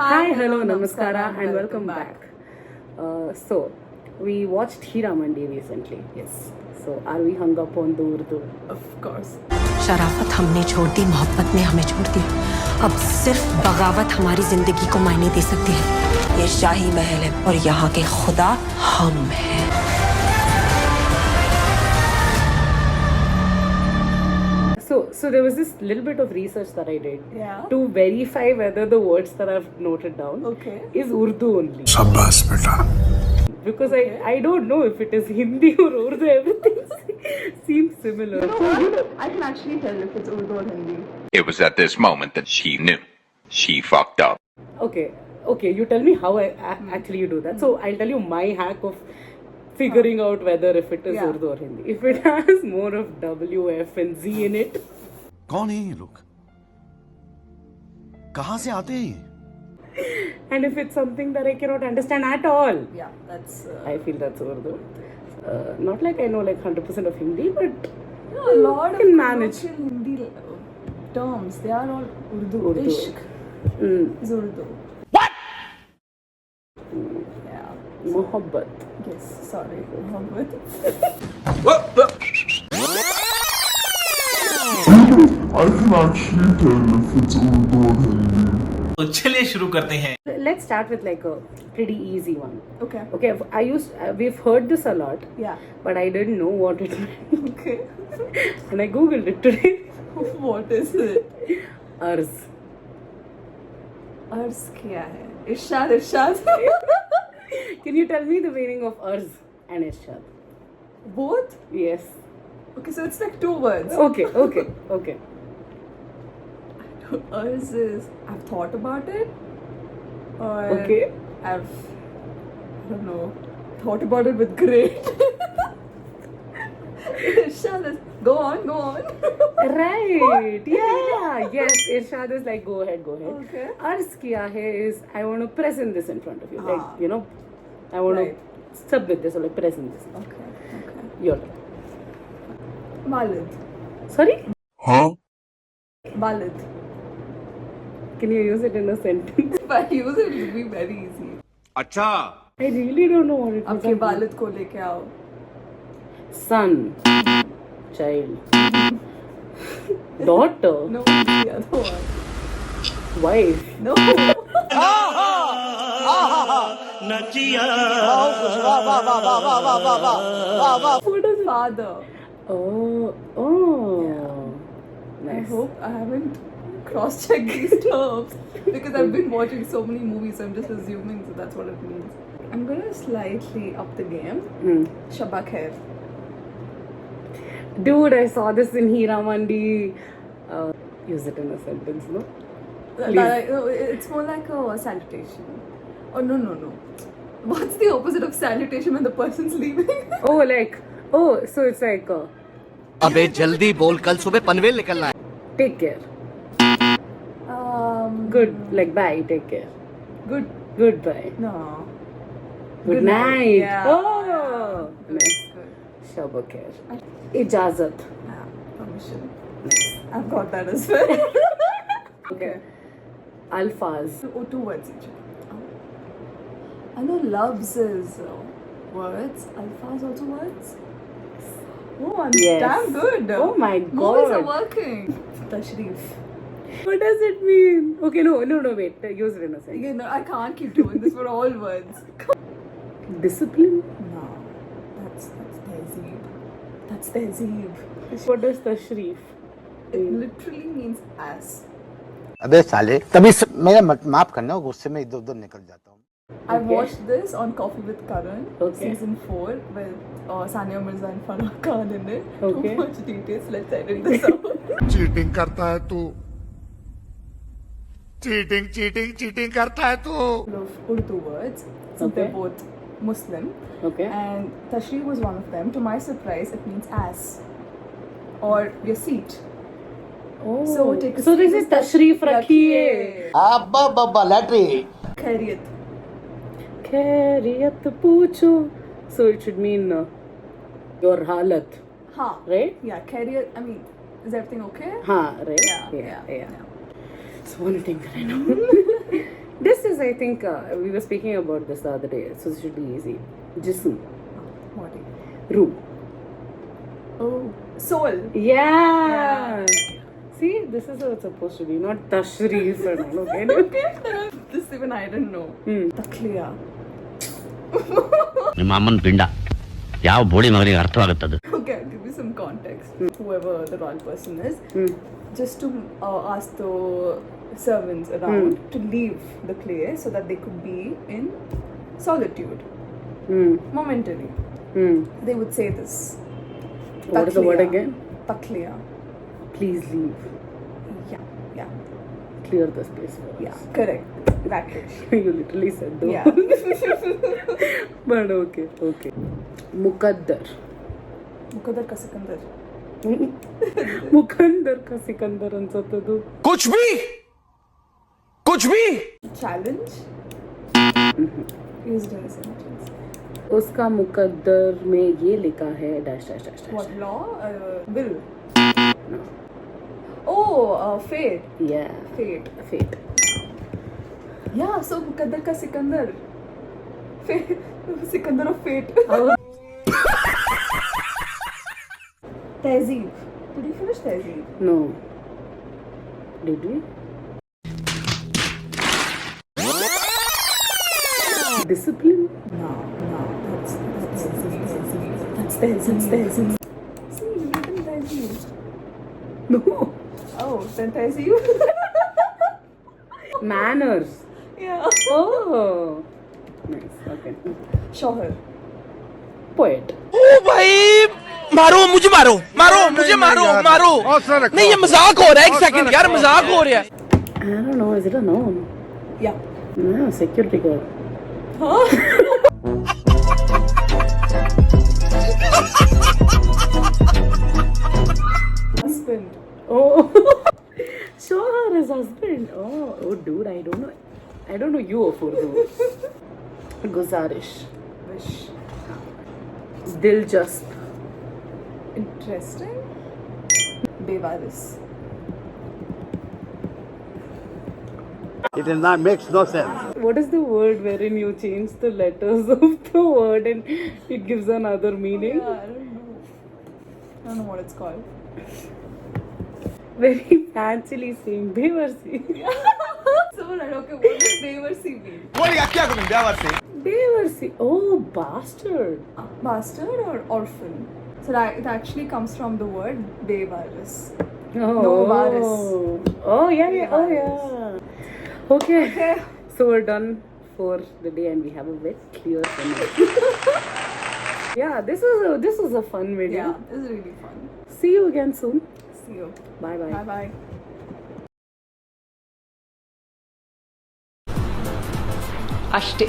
Hi, hello, namaskara, and welcome back. So, we watched Hira Mandi recently. Yes, So, are we hung up on the Urdu? of course. शराफत हमने छोड़ दी, मोहब्बत ने हमें छोड़ दी। अब सिर्फ बगावत हमारी जिंदगी को मायने दे सकती है। ये शाही महल है और यहाँ के खुदा हम हैं। So there was this little bit of research that I did Yeah. to verify whether the words that I've noted down Okay. is Urdu only. शाबाश बेटा Because I don't know if it is Hindi or Urdu. Everything seems similar. I can actually tell if it's Urdu or Hindi. It was at this moment that she knew. She fucked up. Okay, you tell me how actually you do that. So I'll tell you my hack of figuring out whether if it is Yeah. Urdu or Hindi. If it has more of W, F and Z in it, कौन है ये लोग कहाँ से आते हैं ये? and if it's something that I cannot understand at all, Yeah, that's. I feel that's Urdu. Not like I know like 100% of Hindi, but A lot of can manage. colloquial Hindi terms, they are all Urdu. Urdu. Ishq Mm, is Urdu. Yeah. Mohabbat. Yes, sorry. Mohammed. I can actually tell if it's Urdu or Hindi. तो चलिए शुरू करते हैं। Let's start with like a pretty easy one. Okay. Okay, we've heard this a lot, Yeah. but I didn't know what it meant. Okay. And I googled it today. What is it? Arz. अर्ज क्या है? इरशाद इरशाद. Can you tell me the meaning of arz and irshad? Both? Yes. Okay, so it's like two words. Okay. Ours is I've thought about it, or Okay. I've I don't know thought about it with great. Irshad is go on. Right. Yeah. Yes. Irshad is like go ahead. Okay. Arz kiya hai is I want to present this in front of you. Ah. Like, you know, I want Right. to submit this or like present this. Okay. Your turn. Walid. Sorry? हाँ Walid. Can you use it in a sentence? If I use it, it'll be very easy. I really don't know what it is. आपके वालिद को लेके आओ. Son. Child. Daughter. No, the other one. Wife. No. What is it? Father. Oh. I Nice. hope I haven't cross-checked these terms because I've been watching so many movies. So I'm just assuming that that's what it means. I'm gonna slightly up the game. Hmm. Shabba khair. Dude, I saw this in Hira Mandi. Use it in a sentence, no? No, it's more like a salutation. Oh no. What's the opposite of salutation when the person's leaving? So it's like अबे जल्दी बोल, कल सुबह पनवेल निकलना है। take care. Good, like bye, take care. Good. Goodbye. No. Good night. Yeah. Oh, Good. nice. Good. Shaba khair. Ijazat. Yeah, permission. I've got that as well. Okay. Alfaz. Two words each. I know loves is words. Alphas also words. Oh, I'm Yes. damn good. Oh my Movies are God. working. Tashrif. What does it mean? Okay, no, wait. Use it in a sentence. You know, I can't keep doing this for all words. Discipline? No, that's tehzeeb. That's tehzeeb. What does tashrif? It literally means ass. अबे साले तभी मेरा माफ करना गुस्से में इधर उधर निकल जाता हूँ. I Okay. watched this on Coffee with Karan, Okay. season 4, with Sania Mirza and Farah Khan in it. Okay. Too much details. Let's edit this out. Cheating करता है तू चीटिंग करता है तू Of Urdu words, since Okay. they're both Muslim. Okay. And Tashrif was one of them. To my surprise, it means ass or your seat. Oh. So take a So seat this is with tashrif rakhiye. अब्बा बब्बा lottery Khairiyat. Khairiyat पूछो. So it should mean your halat, Ha. right? Yeah, khairiyat. I mean, is everything okay? Ha, right? Yeah. So one thing that I know. This is I think we were speaking about this the other day, so this should be easy. Jism. What? Ruh. Oh, soul. Yeah. See, this is how it's supposed to be, not tashrif and all. Okay. This even I didn't know. Takliya. ನಿಮ್ಮ ಅಮ್ಮನ ಪಿಂಡ ಯಾವ ಬೋಳಿ ಮಗನಿಗೆ ಅರ್ಥವಾಗುತ್ತದೆ. Okay, I'll give you some context. Whoever the royal person is, just to ask the servants around to leave the clay so that they could be in solitude momentarily. They would say this. What is the word again? Takliya. Please leave. Yeah. Clear the space for us. Yeah, correct. Exactly. You literally said though. Yeah. But okay. Muqaddar. Muqaddar ka Sikandar. Mukandar ka Sikandar ಅನ್ಸತ್ತದು. कुछ भी Challenge. Used in a sentence. उसका मुकद्दर में ये लिखा है dash dash dash dash. What law? Will. Oh, fate. Yeah. Fate. Fate. Yeah, so Muqaddar ka Sikandar. Fate. Sikandar of fate. Tehzeeb. Did you finish Tehzeeb? No. Did we? Discipline? No. That's Tehzeeb. See, you didn't Tehzeeb. No. Oh, then Tehzeeb. Manners. Yeah. Oh. Nice. Okay. Shohar. Poet. ओ भाई मारो मुझे मारो नहीं ये मजाक हो रहा है एक सेकंड यार मजाक हो रहा है I don't know. Is it a noun? Yeah. No, security guard. Husband. Oh. Sure, his husband. Oh, dude, I don't know you of Urdu. Guzarish. Wish. Diljasp. Interesting. Bewaris. It is not makes no sense. What is the word wherein you change the letters of the word and it gives another meaning? Yeah, I don't know what it's called. Very fancily saying Bevarsi. So, right, okay, what does Bewarsi mean? Bevarsi. Oh, bastard. Bastard or orphan? So that it actually comes from the word Bewaris. Oh. No varis. Oh, yeah. Oh, yeah. Okay. So we're done for the day and we have a very clear summary. Yeah, this was a fun video. Yeah, this is really fun. See you again soon. See you. Bye bye. Bye bye. ಅಷ್ಟೇ